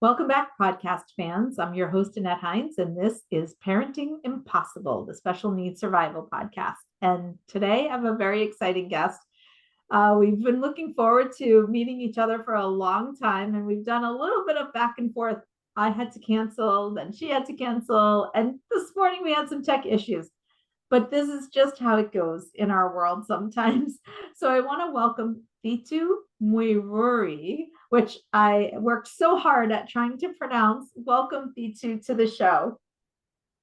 Welcome back, podcast fans. I'm your host, Annette Hines, and this is Parenting Impossible, the Special Needs Survival Podcast. And today I have a very exciting guest. We've been looking forward to meeting each other for a long time, and we've done a little bit of back and forth. I had to cancel, then she had to cancel, and this morning we had some tech issues. But this is just how it goes in our world sometimes. So I want to welcome Thitu Muiruri, which I worked so hard at trying to pronounce. Welcome, Thitu, to the show.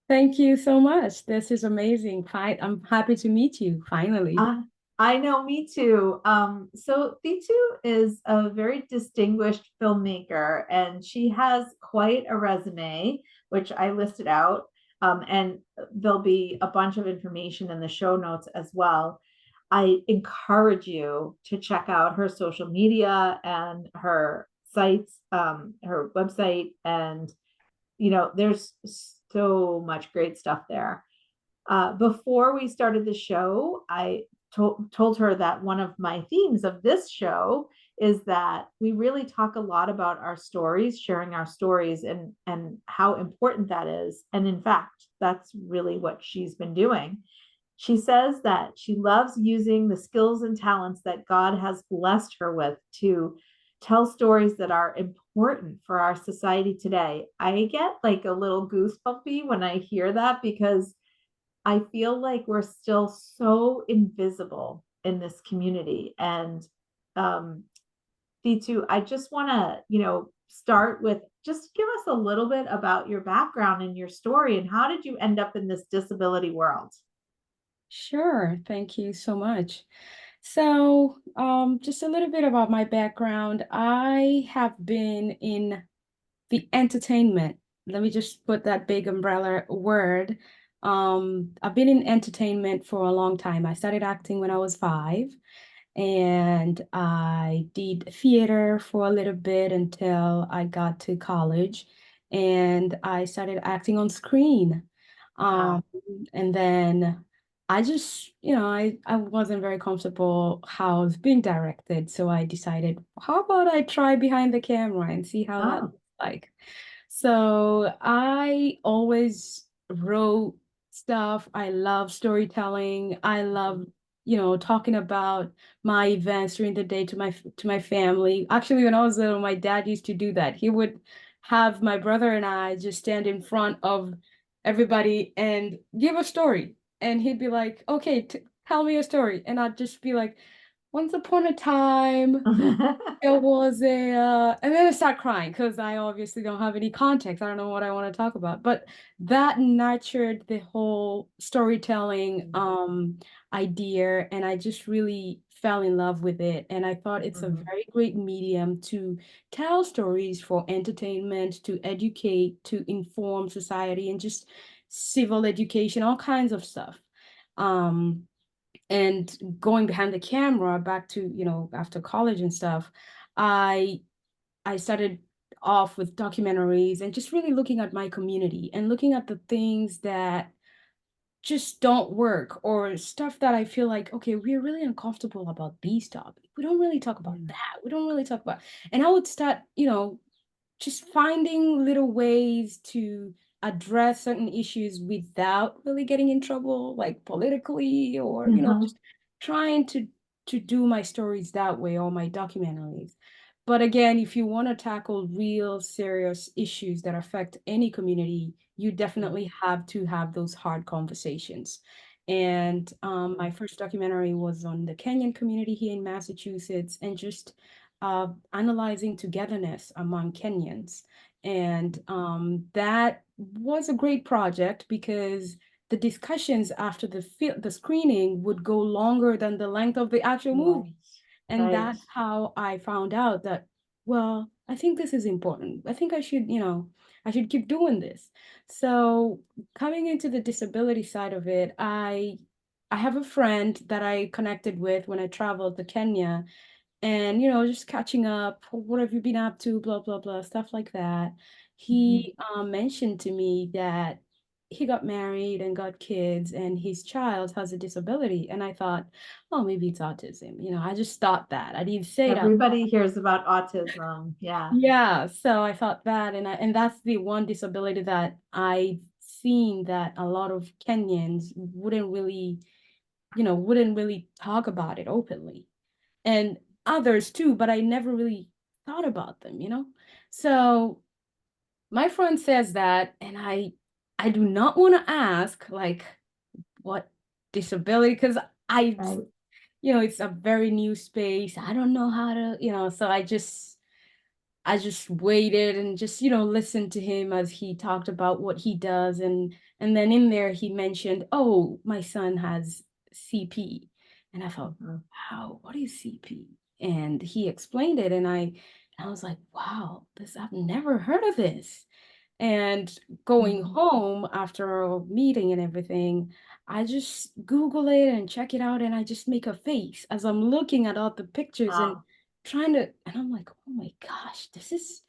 Thank you so much. This is amazing. I'm happy to meet you finally. Uh, I know, me too. So Thitu is a very distinguished filmmaker, and she has quite a resume, which I listed out. And there'll be a bunch of information in the show notes as well. I encourage you to check out her social media and her sites, her website, and there's so much great stuff there. Before we started the show, I told her that one of my themes of this show is that we really talk a lot about our stories, sharing our stories, and how important that is. And in fact, that's really what she's been doing. She says that she loves using the skills and talents that God has blessed her with to tell stories that are important for our society today. I get like a little goosebumpy when I hear that because I feel like we're still so invisible in this community. And um, D2, I just want to, start with just give us a little bit about your background and your story and how did you end up in this disability world? Sure. Thank you so much. Just a little bit about my background. I have been in the entertainment. Let me just put that big umbrella word. I've been in entertainment for a long time. I started acting when I was 5, and I did theater for a little bit until I got to college, and I started acting on screen. Wow. Um, and then I just, I wasn't very comfortable how I was being directed. So I decided, how about I try behind the camera and see how that Oh. looks like? So I always wrote stuff. I love storytelling. I love, talking about my events during the day to my family. Actually, when I was little, my dad used to do that. He would have my brother and I just stand in front of everybody and give a story. And he'd be like, okay, tell me a story. And I'd just be like, once upon a time, it was and then I start crying because I obviously don't have any context. I don't know what I want to talk about. But that nurtured the whole storytelling idea, and I just really fell in love with it. And I thought it's a Mhm. very great medium to tell stories for entertainment, to educate, to inform society, and just civil education, all kinds of stuff. Um, and going behind the camera back to after college and stuff, I started off with documentaries and just really looking at my community and looking at the things that just don't work, or stuff that I feel like, okay, we're really uncomfortable about these topics. We don't really talk about Mm. that. We don't really talk about, and I would start, just finding little ways to address certain issues without really getting in trouble, like politically, or, Mhm. just trying to do my stories that way, or my documentaries. But again, if you want to tackle real serious issues that affect any community, you definitely have to have those hard conversations. And my first documentary was on the Kenyan community here in Massachusetts, and just analyzing togetherness among Kenyans. And that was a great project because the discussions after the screening would go longer than the length of the actual Right. movie. And Right. that's how I found out that, well, I think this is important. I think I should keep doing this. So coming into the disability side of it, I have a friend that I connected with when I traveled to Kenya, and just catching up, what have you been up to, blah blah blah, stuff like that. Mhm. He mentioned to me that he got married and got kids, and his child has a disability. And I thought, oh, maybe it's autism. I just thought that. I didn't say it out. Everybody hears about autism. Yeah. Yeah, so I thought that, and that's the one disability that I've seen that a lot of Kenyans wouldn't really talk about it openly, and others too, but I never really thought about them. So my friend says that, and I do not want to ask like what disability, because I Right. it's a very new space. I don't know how to, so I just waited and just, listened to him as he talked about what he does. And then in there he mentioned, oh, my son has CP. And I thought, Mhm. wow, what is CP? And he explained it, and I was like, wow, this I've never heard of this. And going Mhm. home after a meeting and everything, I just Google it and check it out, and I just make a face as I'm looking at all the pictures and Wow. and I'm like, oh my gosh, this is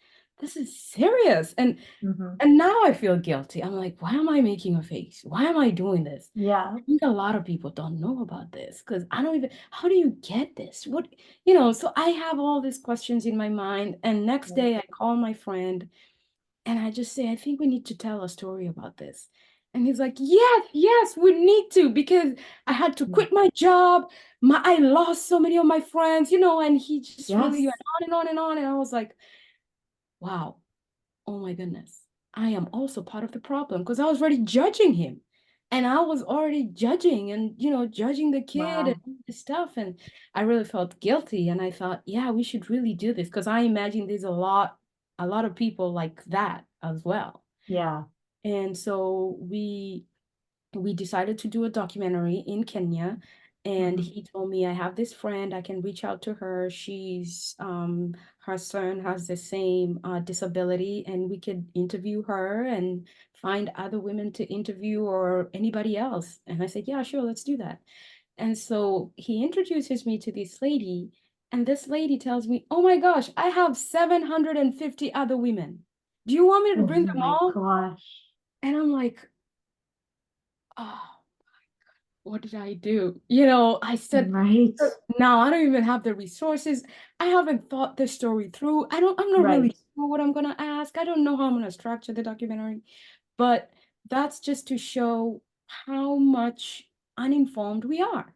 serious. And Mhm. and now I feel guilty. I'm like, why am I making a face? Why am I doing this? Yeah. I think a lot of people don't know about this, because I don't even, how do you get this? So I have all these questions in my mind. And next Right. day I call my friend and I just say, I think we need to tell a story about this. And he's like, yes, yes, we need to, because I had to Yeah. quit my job. I lost so many of my friends, and he just really went Yes. on and on and on. And I was like, wow, oh my goodness. I am also part of the problem, because I was already judging him. And I was already judging and, judging the kid and Wow. all this stuff. And I really felt guilty. And I thought, yeah, we should really do this, because I imagine there's a lot of people like that as well. Yeah. And so we decided to do a documentary in Kenya. And Mhm. he told me, I have this friend, I can reach out to her. Her son has the same disability, and we could interview her and find other women to interview, or anybody else. And I said, yeah, sure, let's do that. And so he introduces me to this lady, and this lady tells me, oh my gosh, I have 750 other women. Do you want me to Oh bring them my all? gosh. And I'm like, oh, what did I do? I said, Right. now I don't even have the resources. I haven't thought this story through. I'm not really Right. sure what I'm gonna ask. I don't know how I'm gonna structure the documentary, but that's just to show how much uninformed we are.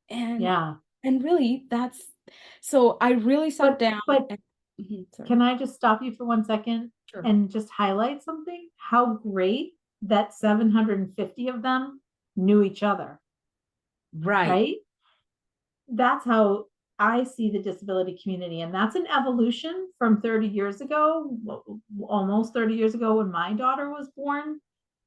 And Yeah. and really that's so I really sat But down but and sorry. can I just stop you for 1 second Sure. and just highlight something? How great that 750 of them knew each other, Right. right? That's how I see the disability community. And that's an evolution from 30 years ago, almost 30 years ago when my daughter was born.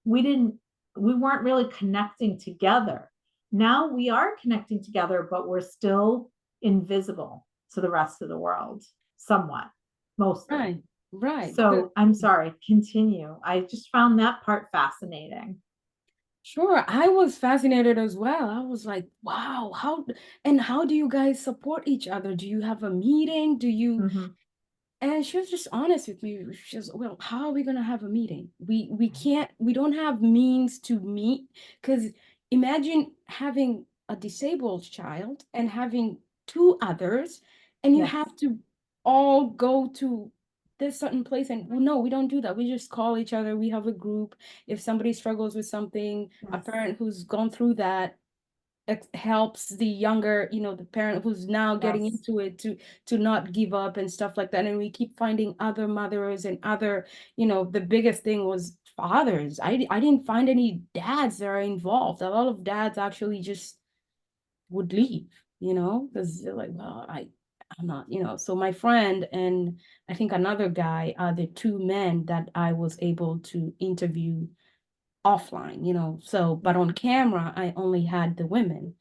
We didn't, we weren't really connecting together. Now we are connecting together, but we're still invisible to the rest of the world, somewhat, mostly. Right. Right. So I'm sorry, continue. I just found that part fascinating. Sure, I was fascinated as well. I was like, wow, how do you guys support each other? Do you have a meeting? Do you Mhm. And she was just honest with me. She was, well, how are we gonna have a meeting? We don't have means to meet, because imagine having a disabled child and having two others, and you Yes, have to all go to this certain place. And well, no, we don't do that. We just call each other. We have a group. If somebody struggles with something, a yes, parent who's gone through that, helps the younger, the parent who's now getting yes. into it to not give up and stuff like that. And we keep finding other mothers and other, the biggest thing was fathers. I didn't find any dads that are involved. A lot of dads actually just would leave, because they're like, well, I'm not, so my friend and I think another guy are the two men that I was able to interview offline, so, but Yeah. on camera, I only had the women,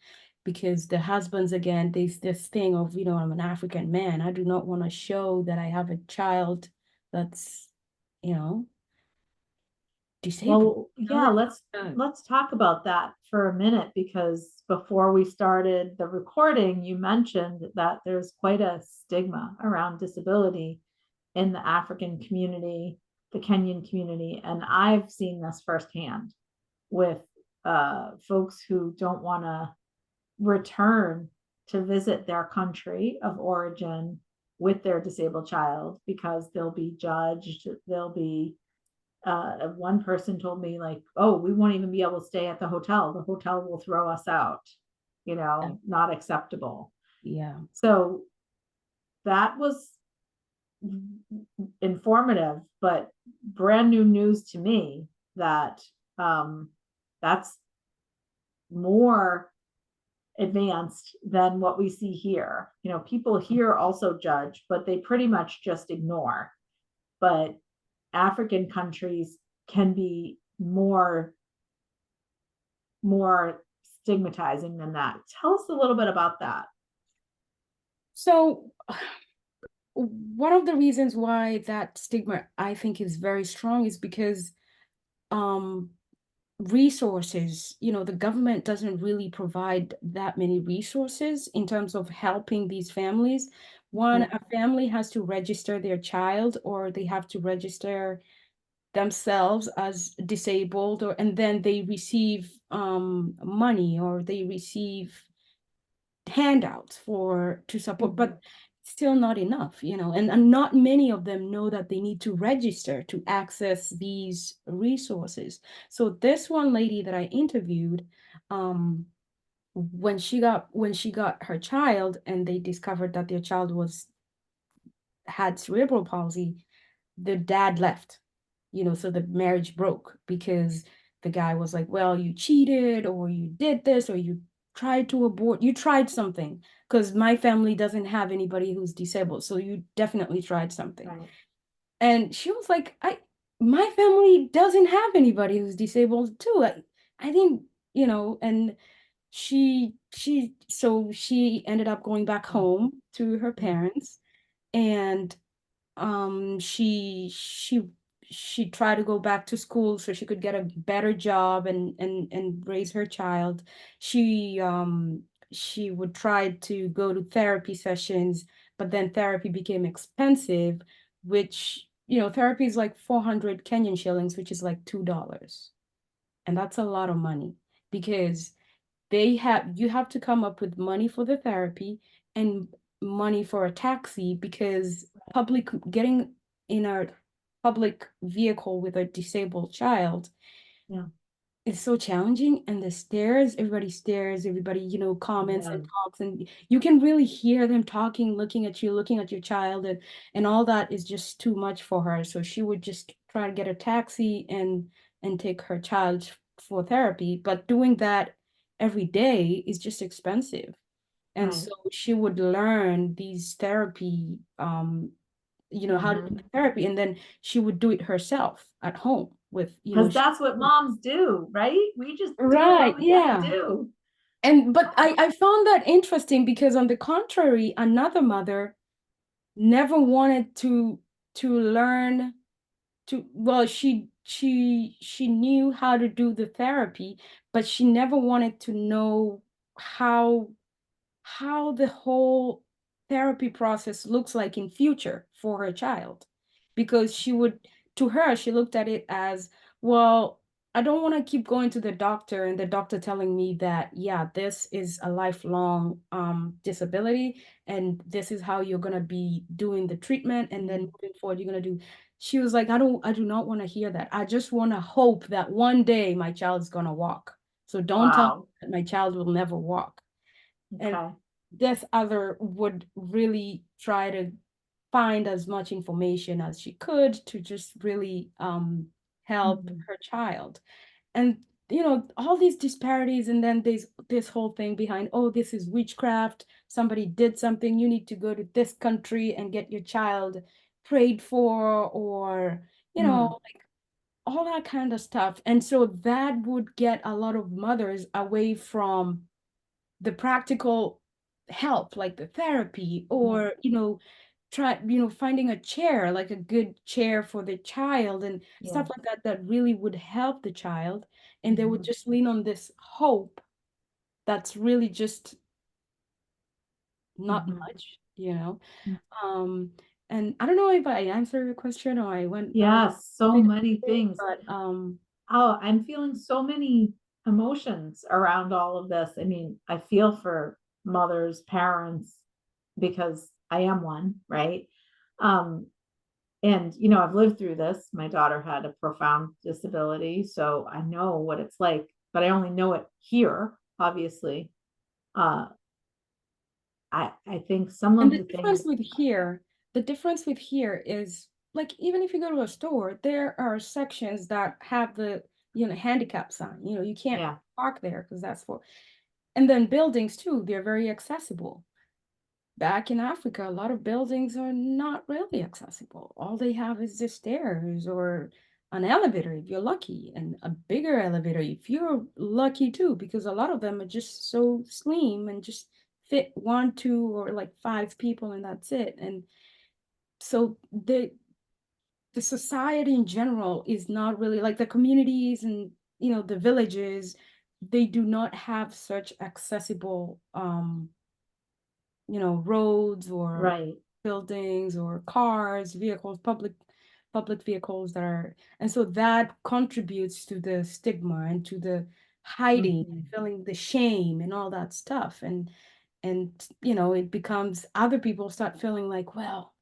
because the husbands, again, there's this thing of, I'm an African man. I do not want to show that I have a child that's, you know, disabled. Well, I yeah, think, let's talk about that for a minute because before we started the recording, you mentioned that there's quite a stigma around disability in the African community, the Kenyan community, and I've seen this firsthand. with folks who don't want to return to visit their country of origin with their disabled child because they'll be judged. They'll be one person told me like, oh, we won't even be able to stay at the hotel. The hotel will throw us out, Yeah. not acceptable. Yeah. So that was informative, but brand new news to me that that's more advanced than what we see here. People here also judge, but they pretty much just ignore. But African countries can be more stigmatizing than that. Tell us a little bit about that. So one of the reasons why that stigma I think is very strong is because um resources, the government doesn't really provide that many resources in terms of helping these families. One, Okay. a family has to register their child, or they have to register themselves as disabled, and then they receive money, or they receive handouts to support, but still not enough, and not many of them know that they need to register to access these resources. So this one lady that I interviewed, when she got her child and they discovered that their child had cerebral palsy, the dad left, so the marriage broke because the guy was like, well, you cheated, or you did this, or you tried to abort, you tried something, because my family doesn't have anybody who's disabled, so you definitely tried something. Right. And she was like, my family doesn't have anybody who's disabled too. I think, and she ended up going back home to her parents, and she tried to go back to school so she could get a better job and raise her child. She would try to go to therapy sessions, but then therapy became expensive, which, therapy is like 400 Kenyan shillings, which is like $2. And that's a lot of money, because you have to come up with money for the therapy and money for a taxi, because getting in a public vehicle with a disabled child Yeah. is so challenging. And the stairs, everybody stares, everybody, comments Yeah. and talks, and you can really hear them talking, looking at you, looking at your child, and all that is just too much for her. So she would just try to get a taxi and take her child for therapy. But doing that every day is just expensive. And Right. so she would learn these therapy, how to do Mm-hmm. the therapy, and then she would do it herself at home with, Because that's what moms do, right? We just do right, what we gotta yeah. do. But I found that interesting, because on the contrary, another mother never wanted to learn well, she knew how to do the therapy, but she never wanted to know how the whole therapy process looks like in future for her child, because to her, she looked at it as, well, I don't want to keep going to the doctor and the doctor telling me that, yeah, this is a lifelong disability, and this is how you're going to be doing the treatment, and then moving forward you're going to do. She was like, I do not want to hear that. I just want to hope that one day my child's going to walk. So don't tell me Wow. that my child will never walk. And Okay. this other would really try to find as much information as she could to just really help Mhm. her child. And all these disparities, and then there's this whole thing behind, oh, this is witchcraft, somebody did something, you need to go to this country and get your child prayed for, or Mm. like all that kind of stuff. And so that would get a lot of mothers away from the practical help, like the therapy, Yeah. or finding a chair, like a good chair for the child, and Yeah. stuff like that, that really would help the child. And they would Mhm. just lean on this hope that's really just not Mhm. much. um and I don't know if I answered your question or I went Yes, so bit, many things. but Oh, I'm feeling so many emotions around all of this. I mean, I feel for mothers, parents, because I am one, right? Um, and I've lived through this. My daughter had a profound disability, so I know what it's like, but I only know it here, obviously. Uh, I think some And of the the difference things, with here, the difference with here is like even if you go to a store, there are sections that have the handicap sign. You can't yeah, park there because that's for, and then buildings too, they're very accessible. Back in Africa, a lot of buildings are not really accessible. All they have is the stairs or an elevator if you're lucky, and a bigger elevator if you're lucky too, because a lot of them are just so slim and just fit one, two, or like five people, and that's it. And so the society in general is not really like the communities and the villages, they do not have such accessible roads or right. buildings or cars, vehicles, public vehicles that are, and so that contributes to the stigma and to the hiding and Mhm. feeling the shame and all that stuff. And it becomes other people start feeling like, well,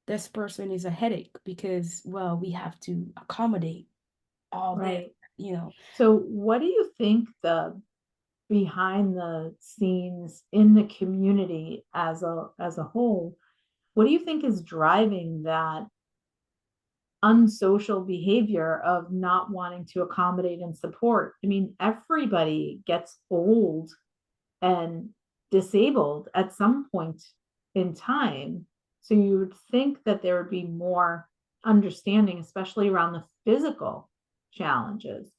this person is a headache because, well, we have to accommodate all this, Right. you know. So, what do you think the behind the scenes in the community as a whole, what do you think is driving that unsocial behavior of not wanting to accommodate and support? I mean, everybody gets old and disabled at some point in time. So you would think that there would be more understanding, especially around the physical challenges.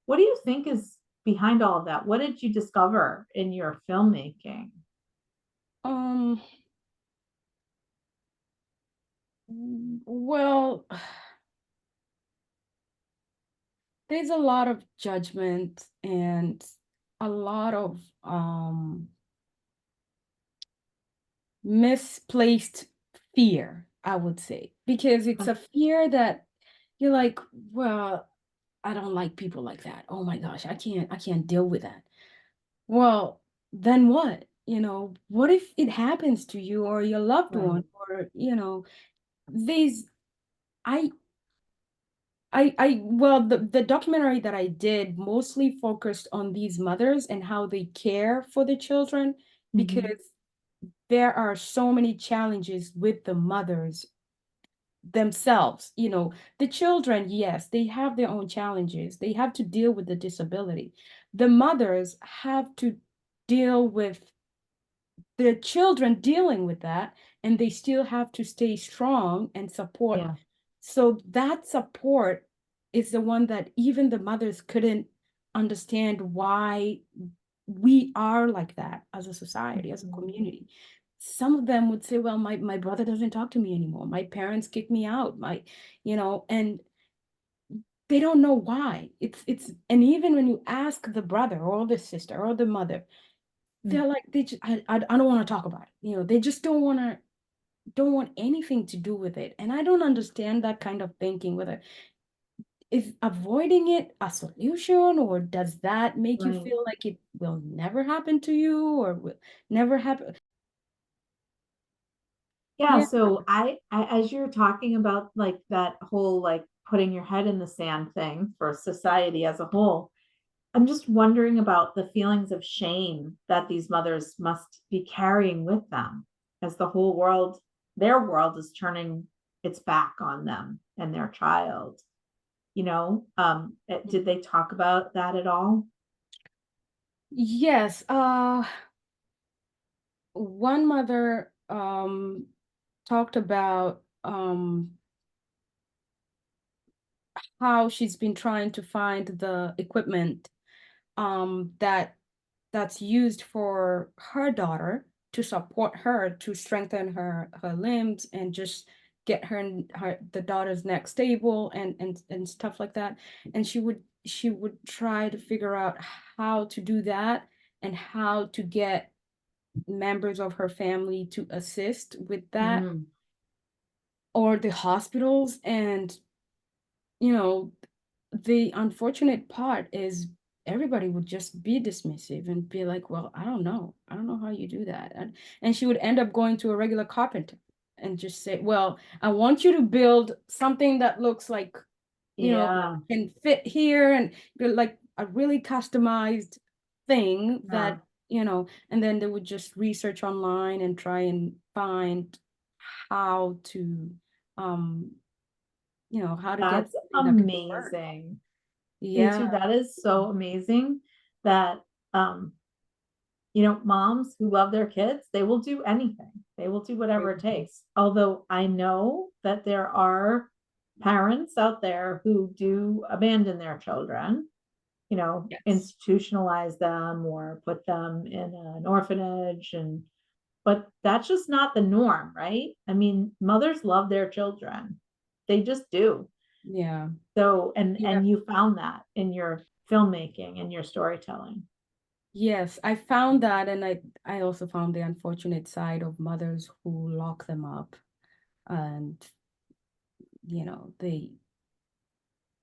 What do you think is behind all of that? What did you discover in your filmmaking? um well, there's a lot of judgment and a lot of misplaced fear, I would say, because it's a fear that you're like, well, I don't like people like that. Oh my gosh, I can't deal with that. Well, then what? What if it happens to you or your loved one, Right. or these I well, the documentary that I did mostly focused on these mothers and how they care for the children, Mm-hmm. because there are so many challenges with the mothers themselves. The children, yes, they have their own challenges. They have to deal with the disability. The mothers have to deal with the children dealing with that, and they still have to stay strong and support. Yeah. So that support is the one that even the mothers couldn't understand why we are like that as a society, as a Mm-hmm. community. Some of them would say, well, my brother doesn't talk to me anymore. My parents kicked me out. And they don't know why. And even when you ask the brother or the sister or the mother, they're like, I don't want to talk about it. They just don't want anything to do with it. And I don't understand that kind of thinking, whether is avoiding it a solution, or does that make you Right. feel like it will never happen to you or will never happen? Yeah, Yeah. so as you're talking about like that whole like putting your head in the sand thing for society as a whole, I'm just wondering about the feelings of shame that these mothers must be carrying with them as the whole world, their world is turning its back on them and their child. Did they talk about that at all? Yes. One mother talked about how she's been trying to find the equipment that's used for her daughter to support her to strengthen her limbs and just get the daughter's neck stable and stuff like that. And she would try to figure out how to do that and how to get members of her family to assist with that, Mm, or the hospitals. And you know the unfortunate part is everybody would just be dismissive and be like, well, I don't know how you do that. And she would end up going to a regular carpenter and just say, well, I want you to build something that looks like, you know, Yeah. can fit here and like a really customized thing Yeah. that, and then they would just research online and try and find how to, um, how to get That's something that could work. amazing. Me Yeah. too. That is so amazing that um, moms who love their kids, they will do anything. They will do whatever it takes. Although I know that there are parents out there who do abandon their children, Yes. institutionalize them or put them in an orphanage, but that's just not the norm, right? I mean, mothers love their children. They just do. Yeah. So, and Yeah. and you found that in your filmmaking and your storytelling. Yes, I found that, and I also found the unfortunate side of mothers who lock them up, and they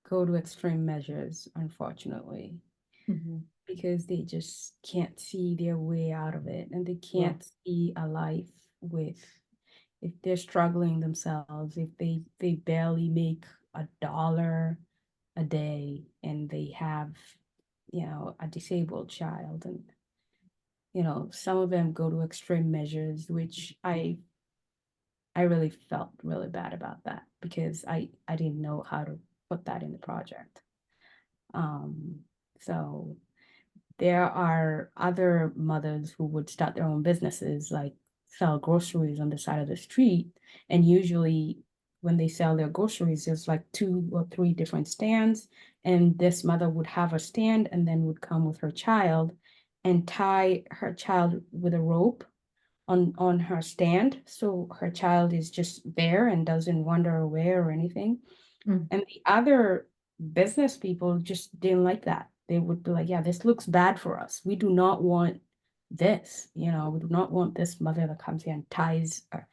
go to extreme measures, unfortunately, Mhm. because they just can't see their way out of it, and they Yeah. can't see a life with, if they're struggling themselves, if they barely make $1 a day, and they have, a disabled child, and some of them go to extreme measures, which I really felt really bad about that, because I didn't know how to put that in the project. Um, so there are other mothers who would start their own businesses, like sell groceries on the side of the street. And usually when they sell their groceries, there's like 2 or 3 different stands. And this mother would have a stand and then would come with her child and tie her child with a rope on her stand. So her child is just there and doesn't wander away or anything. Mm. And the other business people just didn't like that. They would be like, yeah, this looks bad for us. We do not want this. We do not want this mother that comes here and ties her.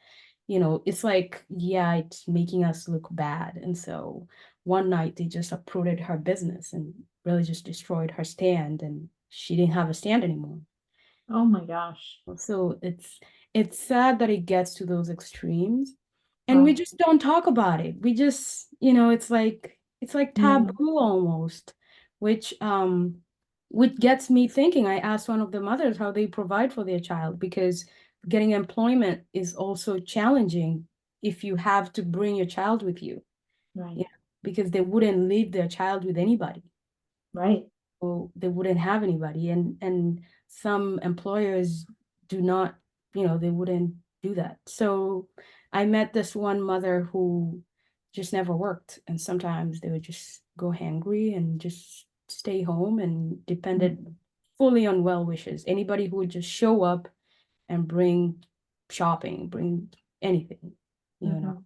It's like, yeah, it's making us look bad. And so one night they just uprooted her business and really just destroyed her stand, and she didn't have a stand anymore. Oh my gosh. So it's sad that it gets to those extremes, and we Wow. just don't talk about it. We just, it's like Yeah. taboo almost, which which gets me thinking. I asked one of the mothers how they provide for their child, because getting employment is also challenging if you have to bring your child with you. Right. Yeah, because they wouldn't leave their child with anybody, Right. so they wouldn't have anybody. And some employers do not, they wouldn't do that. So I met this one mother who just never worked, and sometimes they would just go hangry and just stay home and depended Mhm. fully on well wishes, anybody who would just show up and bring shopping, bring anything, you know Mhm.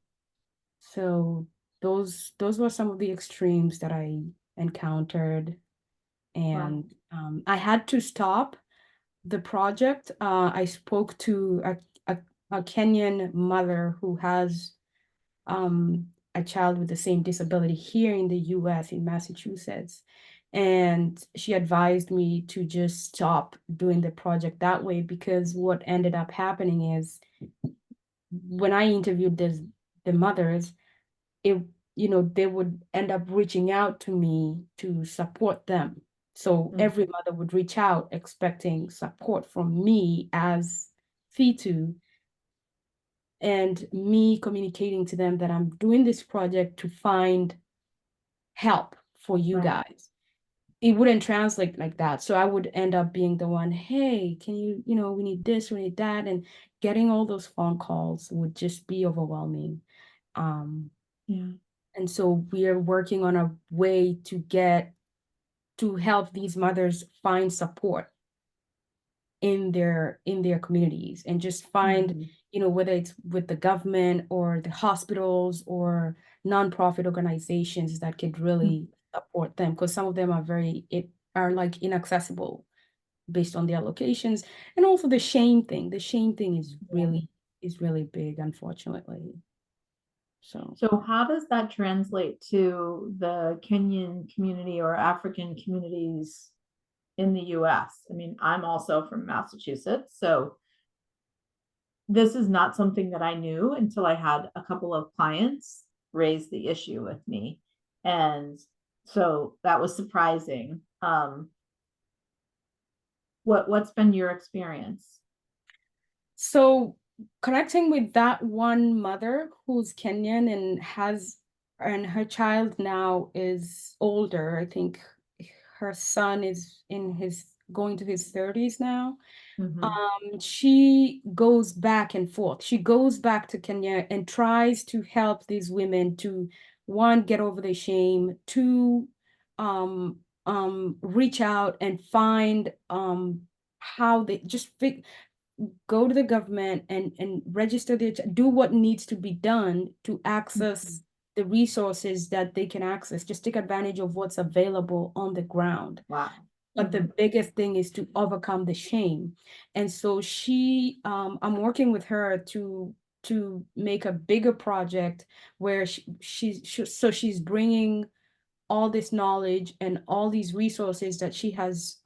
so those were some of the extremes that I encountered. Wow. And I had to stop the project. I spoke to a, a Kenyan mother who has a child with the same disability here in the US, in Massachusetts. And she advised me to just stop doing the project that way, because what ended up happening is, when I interviewed the mothers, it they would end up reaching out to me to support them. So Mm. every mother would reach out expecting support from me as Thitu, and me communicating to them that I'm doing this project to find help for you Right. guys. It wouldn't translate like that. So I would end up being the one, hey, can we need this, we need that. And getting all those phone calls would just be overwhelming. Um, Yeah. and so we are working on a way to help these mothers find support in their communities, and just find, Mhm. whether it's with the government or the hospitals or nonprofit organizations that could Mm. really support them, because some of them are like inaccessible based on their locations. And also the shame thing is Yeah. really big, unfortunately. So So how does that translate to the Kenyan community or African communities in the US? I mean, I'm also from Massachusetts, so this is not something that I knew until I had a couple of clients raise the issue with me. And so that was surprising. What's been your experience? So connecting with that one mother who's Kenyan and her child now is older. I think her son is in his going to his 30s now. Mhm. She goes back and forth. She goes back to Kenya and tries to help these women to one, get over the shame, two, reach out and find how they just go to the government and register their do what needs to be done to Mhm. access the resources that they can access. Just take advantage of what's available on the ground. Wow. But the Mhm. biggest thing is to overcome the shame. And so I'm working with her to make a bigger project where she's bringing all this knowledge and all these resources that she has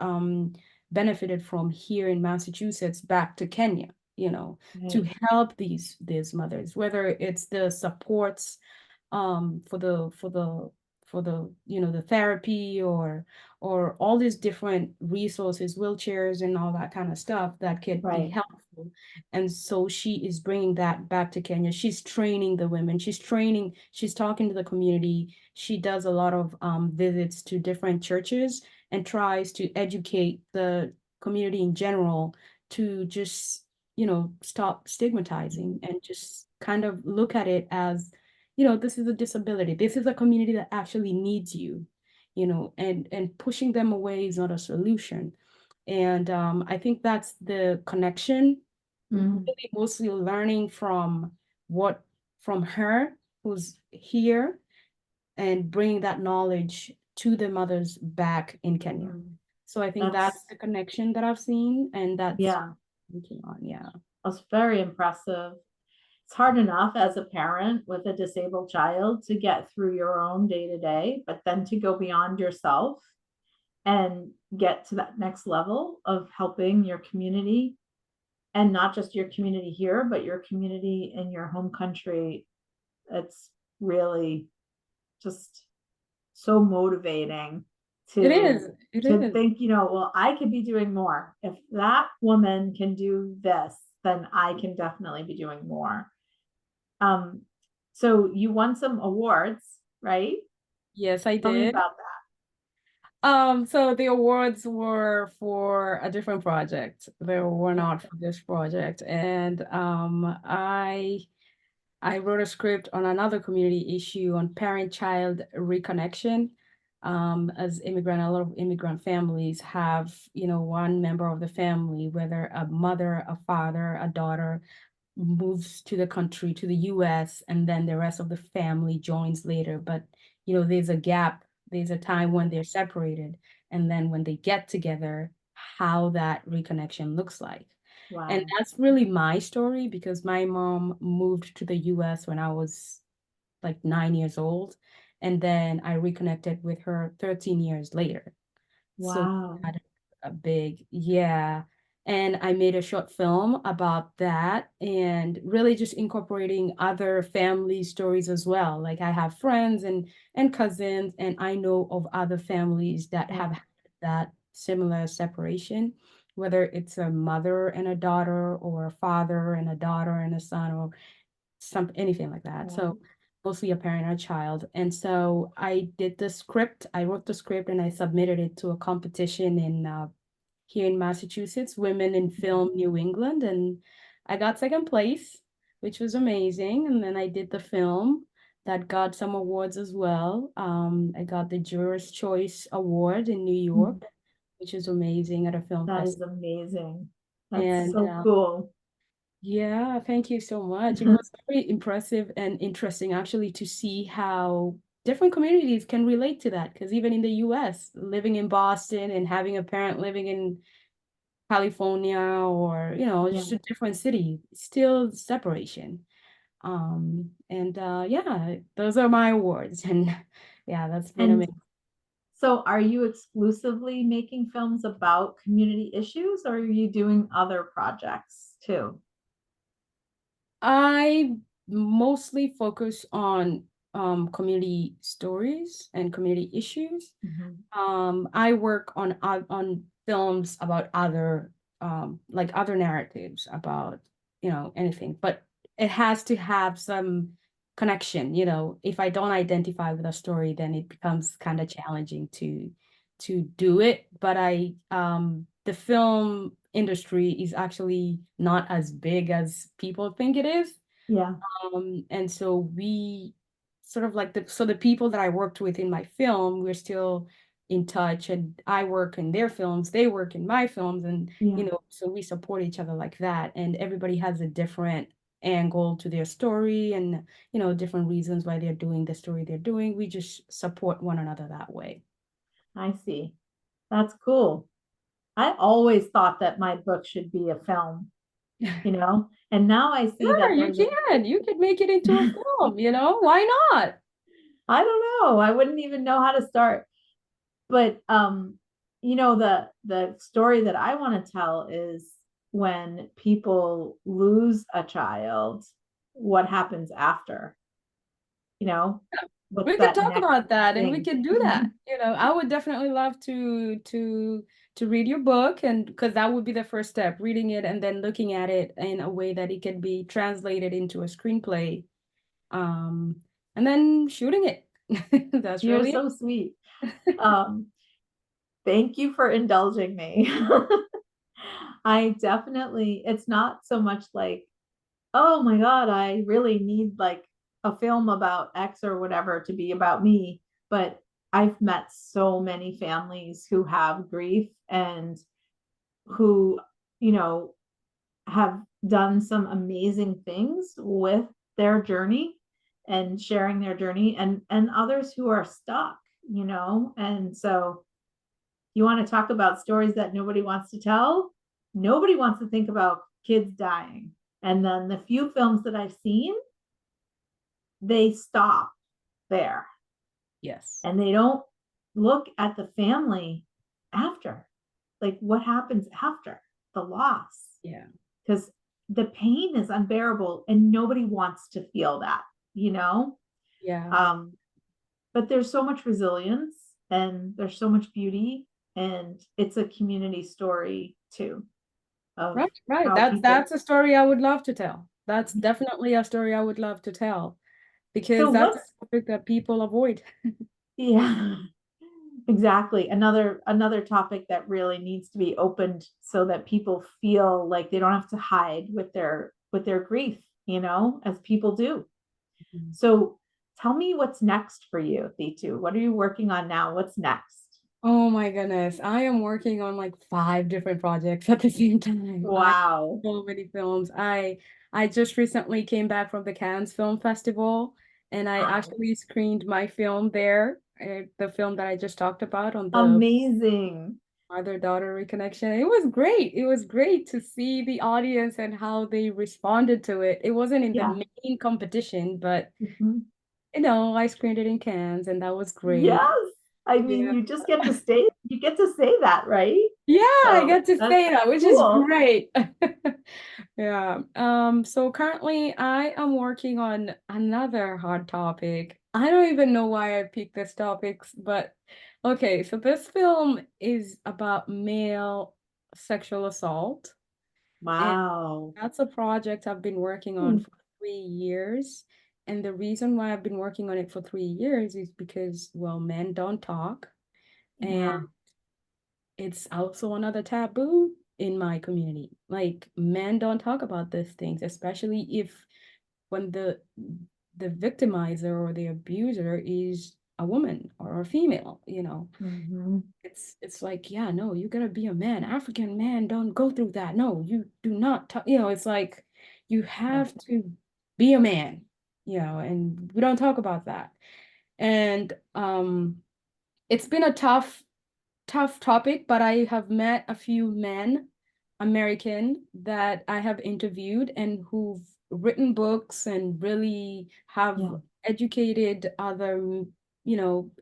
benefited from here in Massachusetts back to Kenya, to Right. help these mothers, whether it's the supports for the the therapy or all these different resources, wheelchairs and all that kind of stuff that could be Right. helpful. And so she is bringing that back to Kenya. She's training the women. She's talking to the community. She does a lot of visits to different churches and tries to educate the community in general to just, stop stigmatizing and just kind of look at it as, this is a disability. This is a community that actually needs you, and pushing them away is not a solution. And I think that's the connection, Mhm. really mostly learning what from her who's here and bringing that knowledge to the mothers back in Kenya. Mhm. So I think that's That's the connection that I've seen, and that's yeah, working on. Yeah. that's very impressive. It's hard enough as a parent with a disabled child to get through your own day to day, but then to go beyond yourself and get to that next level of helping your community, and not just your community here, but your community in your home country. It's really just so motivating It is. to It to is. think, well, I could be doing more. If that woman can do this, then I can definitely be doing more. Um, so you won some awards, right? Yes, I Tell me did. about So the awards were for a different project. They were that. not for this project. And I wrote a script on another community issue on parent-child reconnection. As immigrant, a lot of immigrant families have, one member of the family, whether a mother, a father, a daughter, moves to the country, to the US, and then the rest of the family joins later. But, there's a gap, there's a time when they're separated. And then when they get together, how that reconnection looks like. And Wow. that's really my story because my mom moved to the US when I was like 9 years old. And then I reconnected with her 13 years later. So we Wow. had a big, yeah. And I made a short film about that and really just incorporating other family stories as well. Like I have friends and cousins, and I know of other families that Yeah. have had that similar separation, whether it's a mother and a daughter or a father and a daughter and a son or anything like that. So Right. mostly a parent or a child. And so I did the script, I wrote the script and I submitted it to a competition in here in Massachusetts, Women in Film New England, and I got second place, which was amazing. And then I did the film that got some awards as well. I got the Jurors Choice Award in New York, which is amazing at a film That is festival. amazing. That's And so cool. yeah, thank you so much. It was very impressive and interesting actually to see how different communities can relate to that. Because even in the US, living in Boston and having a parent living in California or, just Yeah. a different city, still separation. And yeah, those are my awards. And yeah, that's been And amazing. so are you exclusively making films about community issues, or are you doing other projects too? I mostly focus on community stories and community issues. Mhm. I work on films about other like other narratives about, you know, anything, but it has to have some connection, you know. If I don't identify with a story, then it becomes kind of challenging to do it. But the film industry is actually not as big as people think it is. Yeah, And so we sort of like the people that I worked with in my film, we're still in touch, and I work in their films, they work in my films, and yeah, you know, so we support each other like that. And everybody has a different angle to their story, and you know, different reasons why they're doing the story they're doing. We just support one another that way. I see. That's cool. I always thought that my book should be a film, and now I see Sure, that you there's a, can. You could make it into a film, you know? Why not? I don't know, I wouldn't even know how to start. But the story that I want to tell is when people lose a child, what happens after, you know, what's We could that talk next about that and we thing? could do that. You know, I would definitely love to read your book, and because that would be the first step, reading it and then looking at it in a way that it can be translated into a screenplay. Um, and then shooting it. That's You're really it. so sweet. Um, thank you for indulging me. I definitely, it's not so much like, oh my God, I really need like a film about X or whatever to be about me. But I've met so many families who have grief and who, you know, have done some amazing things with their journey and sharing their journey, and others who are stuck, and so you want to talk about stories that nobody wants to tell. Nobody wants to think about kids dying. And then the few films that I've seen, they stop there Yes. and they don't look at the family after, like what happens after the loss, Yeah. because the pain is unbearable and nobody wants to feel that, you know? Yeah. Um, but there's so much resilience and there's so much beauty, and it's a community story too of Right, right. how people. That's a story I would love to tell. That's definitely a story I would love to tell So because that's a what's topic that people avoid. yeah, exactly. Another topic that really needs to be opened so that people feel like they don't have to hide with their grief, as people do. So tell me what's next for you, Thitu. What are you working on now? What's next? Oh my goodness. I am working on like five different projects at the same time. I Wow. so many films. I just recently came back from the Cannes Film Festival and I Wow. actually screened my film there, the film that I just talked about on the Amazing. mother-daughter reconnection. It was great. It was great to see the audience and how they responded to it. It wasn't in the Yeah. main competition, but Mhm. you know, I screened it in Cannes and that was great. Yes. I mean, Yeah. you get to say that, right? Yeah, I So get to that's say that, which is cool. great. Yeah. So currently I am working on another hard topic. I don't even know why I picked this topics, but okay, so this film is about male sexual assault, and Wow. that's a project I've been working on Hmm. for 3 years. And the reason why I've been working on it for 3 years is because, well, men don't talk. And Yeah. it's also another taboo in my community. Like men don't talk about these things, especially if when the victimizer or the abuser is a woman or a female, you know. Mhm. It's like, yeah, no, you gotta be a man. African men don't go through that. No, you do not talk, you know, it's like you Yeah. have to be a man, you know, and we don't talk about that. And it's been a tough topic, but I have met a few men, American, that I have interviewed and who've written books and really have Yeah. educated other,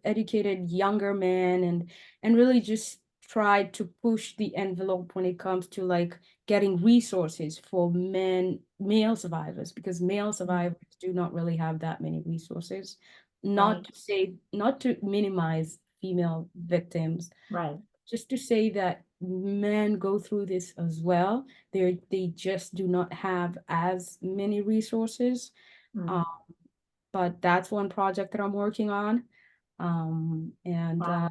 educated younger men, and really just tried to push the envelope when it comes to like getting resources for male survivors, because male Mm. survivors do not really have that many resources. Not Right. to say, not to minimize female victims, Right. just to say that men go through this as well. They just do not have as many resources. Mm. Um, but that's one project that I'm working on. And Wow.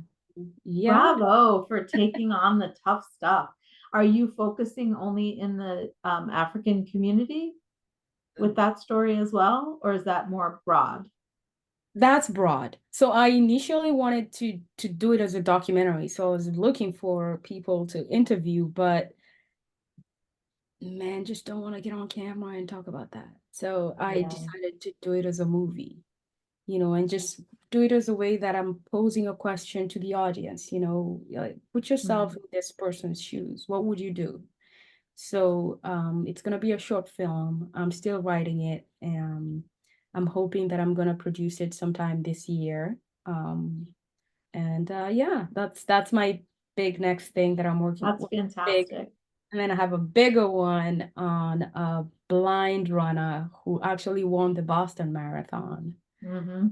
yeah, Bravo for taking on the tough stuff. Are you focusing only in the African community with that story as well, or is that more broad? that's broad. So I initially wanted to do it as a documentary. So I was looking for people to interview, but man, just don't want to get on camera and talk about that. So I Yeah. decided to do it as a movie, and just do it as a way that I'm posing a question to the audience, like put yourself Mm. in this person's shoes. What would you do? So it's gonna be a short film. I'm still writing it, and I'm hoping that I'm gonna produce it sometime this year. Um, and yeah, that's my big next thing that I'm working That's with. Big, fantastic. and then I have a bigger one on a blind runner who actually won the Boston Marathon. Hmm.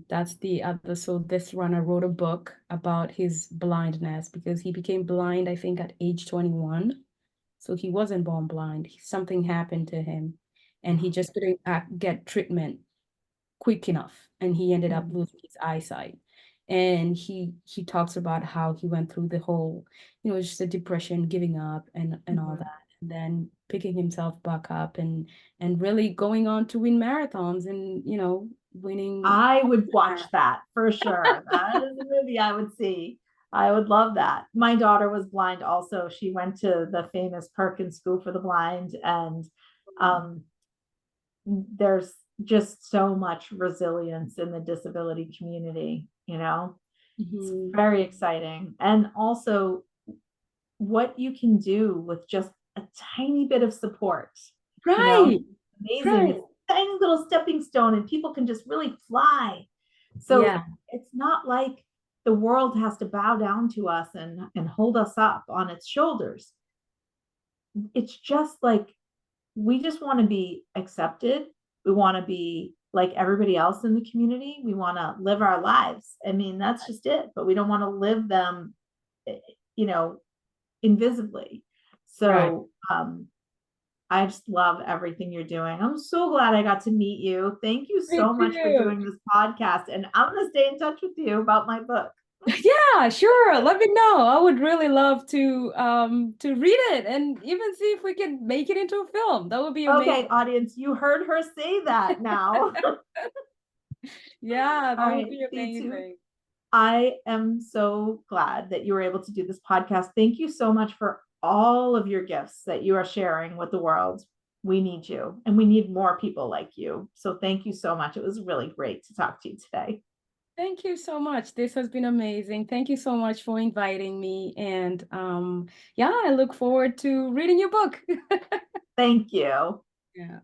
That's the other. So this runner wrote a book about his blindness because he became blind, I think, at age 21. So he wasn't born blind. Something happened to him, and he just couldn't get treatment quick enough, and he ended up Mm. losing his eyesight. And he talks about how he went through the whole, just the depression, giving up, and all Mhm. that, and then picking himself back up, and really going on to win marathons, and winning I would Boston watch Marathon. that for sure. That is a movie I would see. I would love that. My daughter was blind also. She went to the famous Perkins School for the Blind, and um, there's just so much resilience in the disability community, It's Mhm. very exciting. And also what you can do with just a tiny bit of support, you know, Right, amazing. right. It's a tiny little stepping stone and people can just really fly. So Yeah, it's not like the world has to bow down to us and hold us up on its shoulders. It's just like we just want to be accepted. We want to be like everybody else in the community. We want to live our lives. I mean, that's just it. But we don't want to live them, eh, you know, invisibly. right. So I just love everything you're doing. I'm so glad I got to meet you. Thank you Me so much for too. doing this podcast. And I'm going to stay in touch with you about my book. Yeah, sure. Let me know. I would really love to read it and even see if we can make it into a film. That would be Okay, amazing. audience, you heard her say that now. Yeah, All that would right, be Thitu, amazing. I am so glad that you were able to do this podcast. Thank you so much for all of your gifts that you are sharing with the world. We need you and we need more people like you. So thank you so much. It was really great to talk to you today. Thank you so much. This has been amazing. Thank you so much for inviting me. And yeah, I look forward to reading your book. Thank you. Yeah.